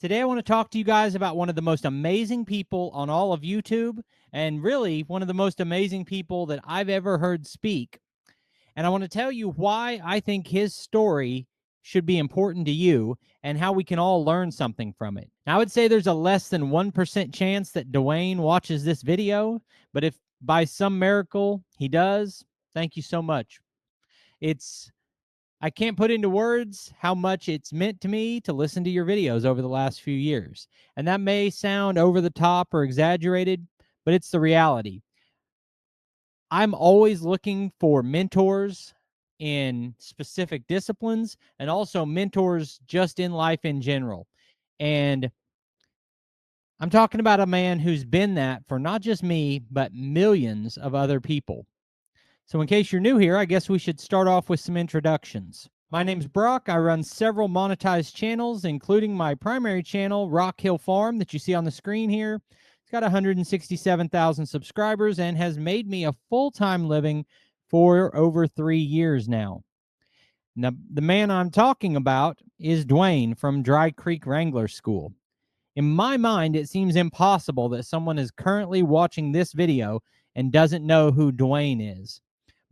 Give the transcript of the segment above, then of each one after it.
Today, I want to talk to you guys about one of the most amazing people on all of YouTube, and really one of the most amazing people that I've ever heard speak. And I want to tell you why I think his story should be important to you and how we can all learn something from it. Now, I would say there's a less than 1% chance that Dwayne watches this video, but if by some miracle he does, thank you so much. I can't put into words how much it's meant to me to listen to your videos over the last few years. And that may sound over the top or exaggerated, but it's the reality. I'm always looking for mentors in specific disciplines and also mentors just in life in general. And I'm talking about a man who's been that for not just me, but millions of other people. So, in case you're new here, I guess we should start off with some introductions. My name's Brock. I run several monetized channels, including my primary channel, Rock Hill Farm, that you see on the screen here. It's got 167,000 subscribers and has made me a full-time living for over 3 years now. Now, the man I'm talking about is Dwayne from Dry Creek Wrangler School. In my mind, it seems impossible that someone is currently watching this video and doesn't know who Dwayne is.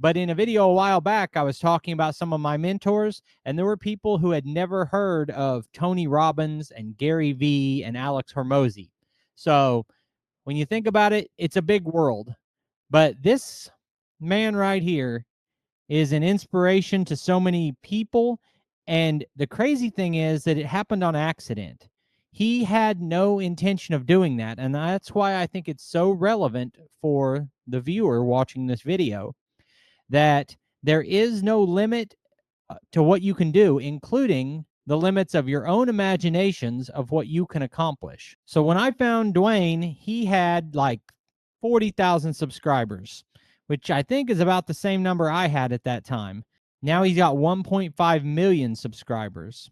But in a video a while back, I was talking about some of my mentors, and there were people who had never heard of Tony Robbins and Gary Vee and Alex Hormozy. So when you think about it, it's a big world. But this man right here is an inspiration to so many people. And the crazy thing is that it happened on accident. He had no intention of doing that. And that's why I think it's so relevant for the viewer watching this video, that there is no limit to what you can do, including the limits of your own imaginations of what you can accomplish. So when I found Dwayne, he had like 40,000 subscribers, which I think is about the same number I had at that time. Now he's got 1.5 million subscribers.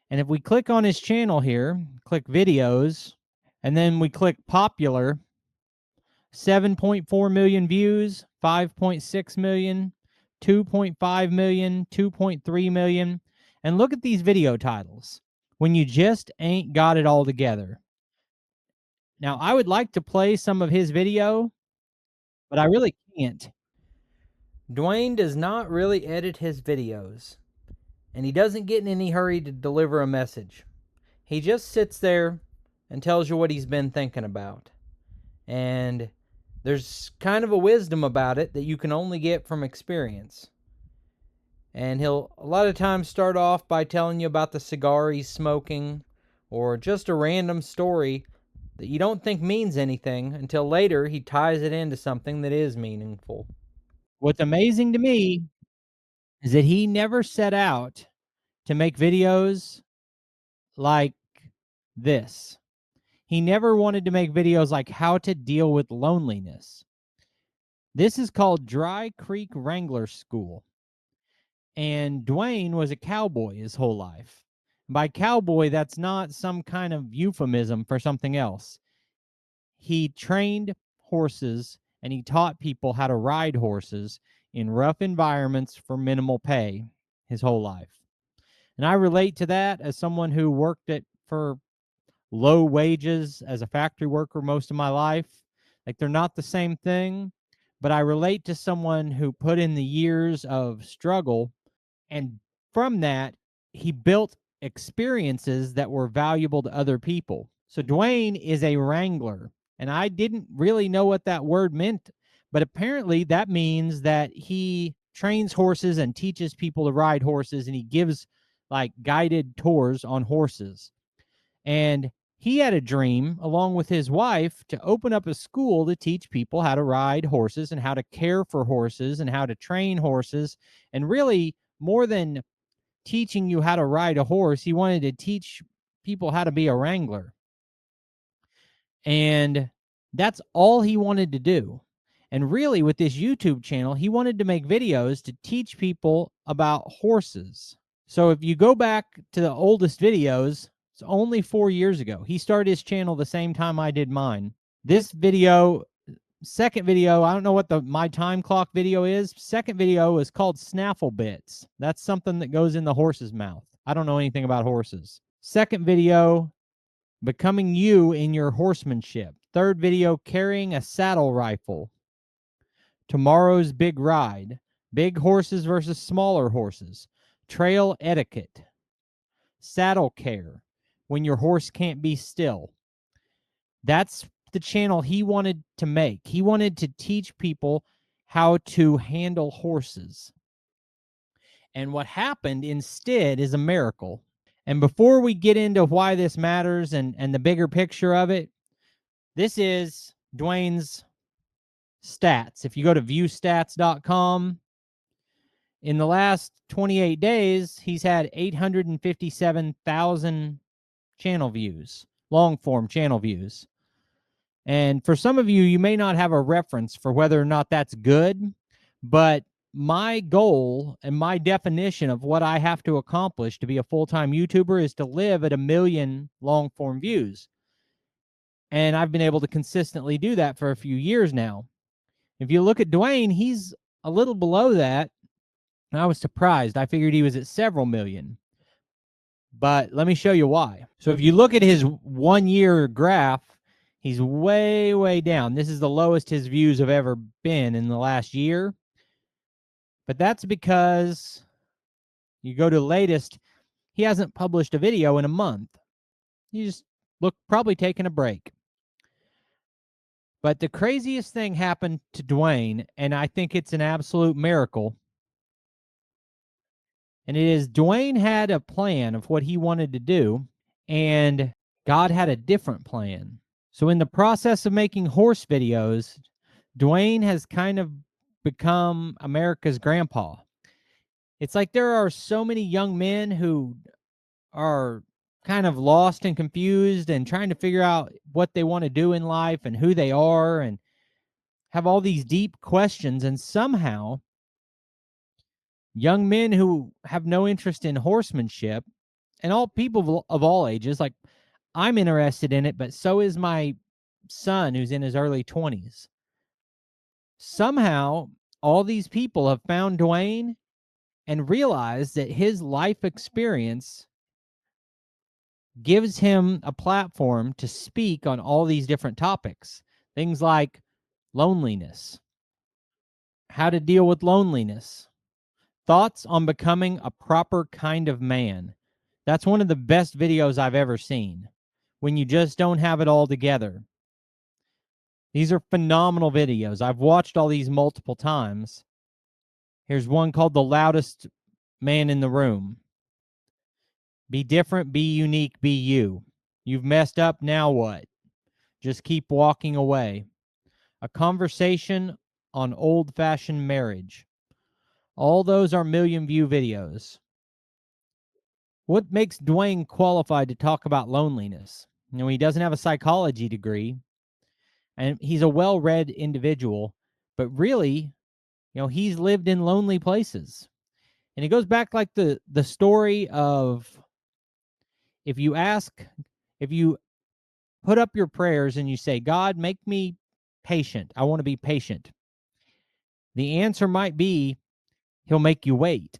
And if we click on his channel here, click videos, and then we click popular, 7.4 million views, 5.6 million, 2.5 million, 2.3 million. And look at these video titles. When you just ain't got it all together. Now, I would like to play some of his video, but I really can't. Dwayne does not really edit his videos, and he doesn't get in any hurry to deliver a message. He just sits there and tells you what he's been thinking about. And there's kind of a wisdom about it that you can only get from experience. And he'll a lot of times start off by telling you about the cigar he's smoking, or just a random story that you don't think means anything until later he ties it into something that is meaningful. What's amazing to me is that he never set out to make videos like this. He never wanted to make videos like how to deal with loneliness. This is called Dry Creek Wrangler School. And Dwayne was a cowboy his whole life. By cowboy, that's not some kind of euphemism for something else. He trained horses and he taught people how to ride horses in rough environments for minimal pay his whole life. And I relate to that as someone who worked for low wages as a factory worker most of my life. Like, they're not the same thing, but I relate to someone who put in the years of struggle, and from that, he built experiences that were valuable to other people. So Dwayne is a wrangler, and I didn't really know what that word meant, but apparently that means that he trains horses and teaches people to ride horses, and he gives like guided tours on horses. And he had a dream, along with his wife, to open up a school to teach people how to ride horses and how to care for horses and how to train horses. And really, more than teaching you how to ride a horse, he wanted to teach people how to be a wrangler. And that's all he wanted to do. And really, with this YouTube channel, he wanted to make videos to teach people about horses. So if you go back to the oldest videos, it's only 4 years ago. He started his channel the same time I did mine. This video, second video, I don't know what my time clock video is. Second video is called Snaffle Bits. That's something that goes in the horse's mouth. I don't know anything about horses. Second video becoming you in your horsemanship. Third video, carrying a saddle rifle. Tomorrow's big ride. Big horses versus smaller horses. Trail etiquette. Saddle care. When your horse can't be still. That's the channel he wanted to make. He wanted to teach people how to handle horses. And what happened instead is a miracle. And before we get into why this matters and the bigger picture of it, this is Dwayne's stats. If you go to viewstats.com, in the last 28 days, he's had 857,000 channel views, long form channel views. And for some of you, you may not have a reference for whether or not that's good, but my goal and my definition of what I have to accomplish to be a full-time YouTuber is to live at 1 million long-form views. And I've been able to consistently do that for a few years now. If you look at Dwayne, he's a little below that. I was surprised. I figured he was at several million. But let me show you why. So if you look at his 1-year graph, he's way, way down. This is the lowest his views have ever been in the last year. But that's because you go to latest, he hasn't published a video in a month. He just probably taking a break. But the craziest thing happened to Dwayne, and I think it's an absolute miracle. And it is Dwayne had a plan of what he wanted to do, and God had a different plan. So in the process of making horse videos, Dwayne has kind of become America's grandpa. It's like there are so many young men who are kind of lost and confused and trying to figure out what they want to do in life and who they are and have all these deep questions. And somehow young men who have no interest in horsemanship, and all people of all ages, like I'm interested in it, but so is my son who's in his early 20s. Somehow all these people have found Dwayne and realized that his life experience gives him a platform to speak on all these different topics. Things like loneliness, how to deal with loneliness, thoughts on becoming a proper kind of man. That's one of the best videos I've ever seen, when you just don't have it all together. These are phenomenal videos. I've watched all these multiple times. Here's one called The Loudest Man in the Room. Be different, be unique, be you. You've messed up, now what? Just keep walking away. A conversation on old-fashioned marriage. All those are million-view videos. What makes Dwayne qualified to talk about loneliness? You know, he doesn't have a psychology degree, and he's a well-read individual, but really, you know, he's lived in lonely places. And it goes back like the story of if you put up your prayers and you say, God, make me patient. I want to be patient. The answer might be he'll make you wait.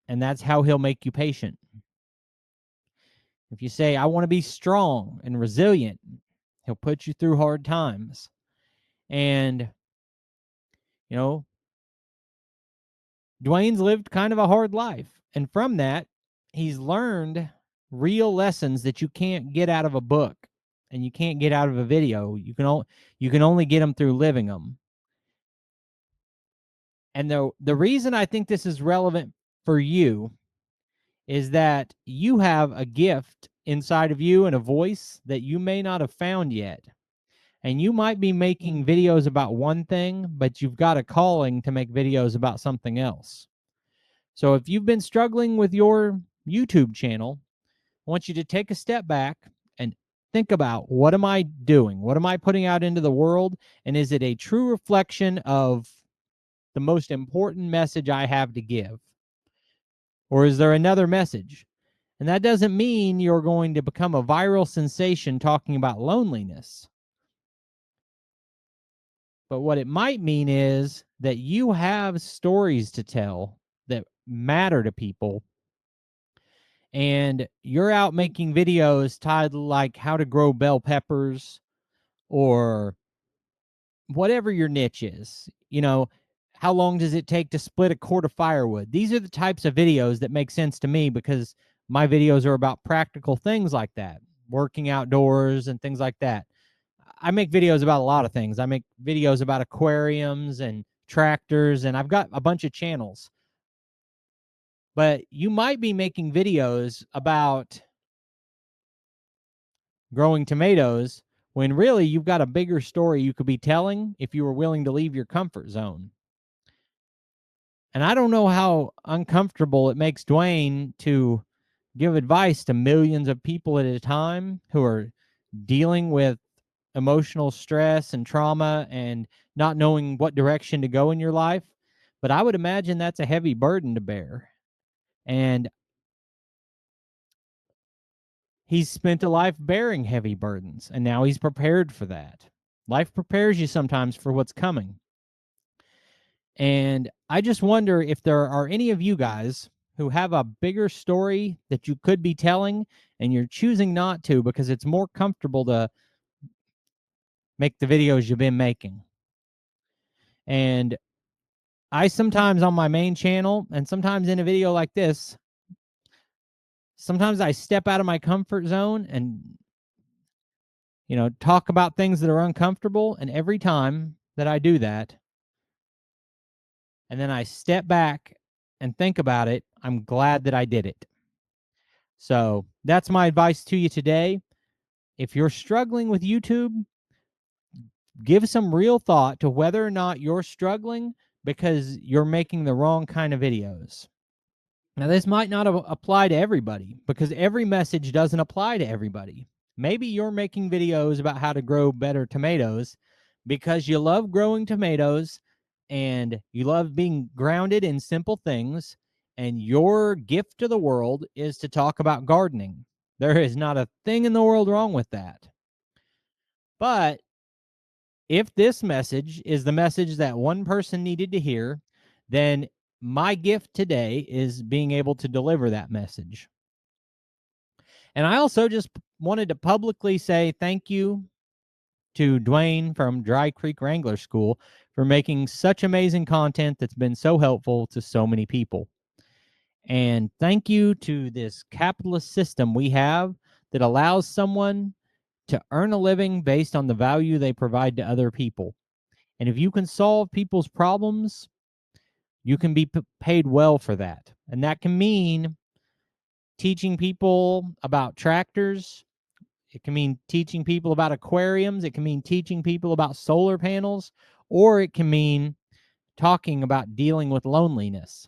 And that's how he'll make you patient. If you say, I want to be strong and resilient, he'll put you through hard times. And, you know, Dwayne's lived kind of a hard life. And from that, he's learned real lessons that you can't get out of a book and you can't get out of a video. You can only get them through living them. And the reason I think this is relevant for you is that you have a gift inside of you and a voice that you may not have found yet. And you might be making videos about one thing, but you've got a calling to make videos about something else. So if you've been struggling with your YouTube channel, I want you to take a step back and think about, what am I doing? What am I putting out into the world? And is it a true reflection of the most important message I have to give? Or is there another message? And that doesn't mean you're going to become a viral sensation talking about loneliness. But what it might mean is that you have stories to tell that matter to people. and you're out making videos titled like how to grow bell peppers or whatever your niche is, how long does it take to split a cord of firewood? These are the types of videos that make sense to me because my videos are about practical things like that, working outdoors and things like that. I make videos about a lot of things. I make videos about aquariums and tractors, and I've got a bunch of channels. But you might be making videos about growing tomatoes when really you've got a bigger story you could be telling if you were willing to leave your comfort zone. And I don't know how uncomfortable it makes Dwayne to give advice to millions of people at a time who are dealing with emotional stress and trauma and not knowing what direction to go in your life. But I would imagine that's a heavy burden to bear. And he's spent a life bearing heavy burdens, and now he's prepared for that. Life prepares you sometimes for what's coming. And I just wonder if there are any of you guys who have a bigger story that you could be telling and you're choosing not to because it's more comfortable to make the videos you've been making. And I sometimes on my main channel and sometimes in a video like this, sometimes I step out of my comfort zone and talk about things that are uncomfortable, and every time that I do that and then I step back and think about it, I'm glad that I did it. So that's my advice to you today. If you're struggling with YouTube, give some real thought to whether or not you're struggling because you're making the wrong kind of videos. Now, this might not apply to everybody because every message doesn't apply to everybody. Maybe you're making videos about how to grow better tomatoes because you love growing tomatoes and you love being grounded in simple things, and your gift to the world is to talk about gardening. There is not a thing in the world wrong with that. But if this message is the message that one person needed to hear, then my gift today is being able to deliver that message. And I also just wanted to publicly say thank you to Dwayne from Dry Creek Wrangler School for making such amazing content that's been so helpful to so many people. And thank you to this capitalist system we have that allows someone to earn a living based on the value they provide to other people. And if you can solve people's problems, you can be paid well for that. And that can mean teaching people about tractors. It can mean teaching people about aquariums. It can mean teaching people about solar panels, or it can mean talking about dealing with loneliness.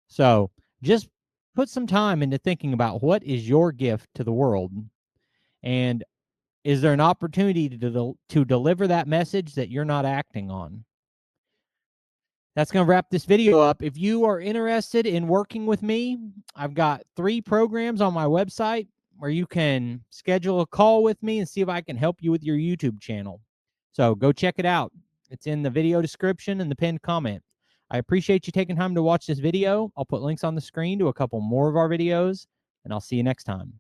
So just put some time into thinking about what is your gift to the world, and is there an opportunity to deliver that message that you're not acting on? That's going to wrap this video up. If you are interested in working with me, I've got 3 programs on my website where you can schedule a call with me and see if I can help you with your YouTube channel. So go check it out. It's in the video description and the pinned comment. I appreciate you taking time to watch this video. I'll put links on the screen to a couple more of our videos, and I'll see you next time.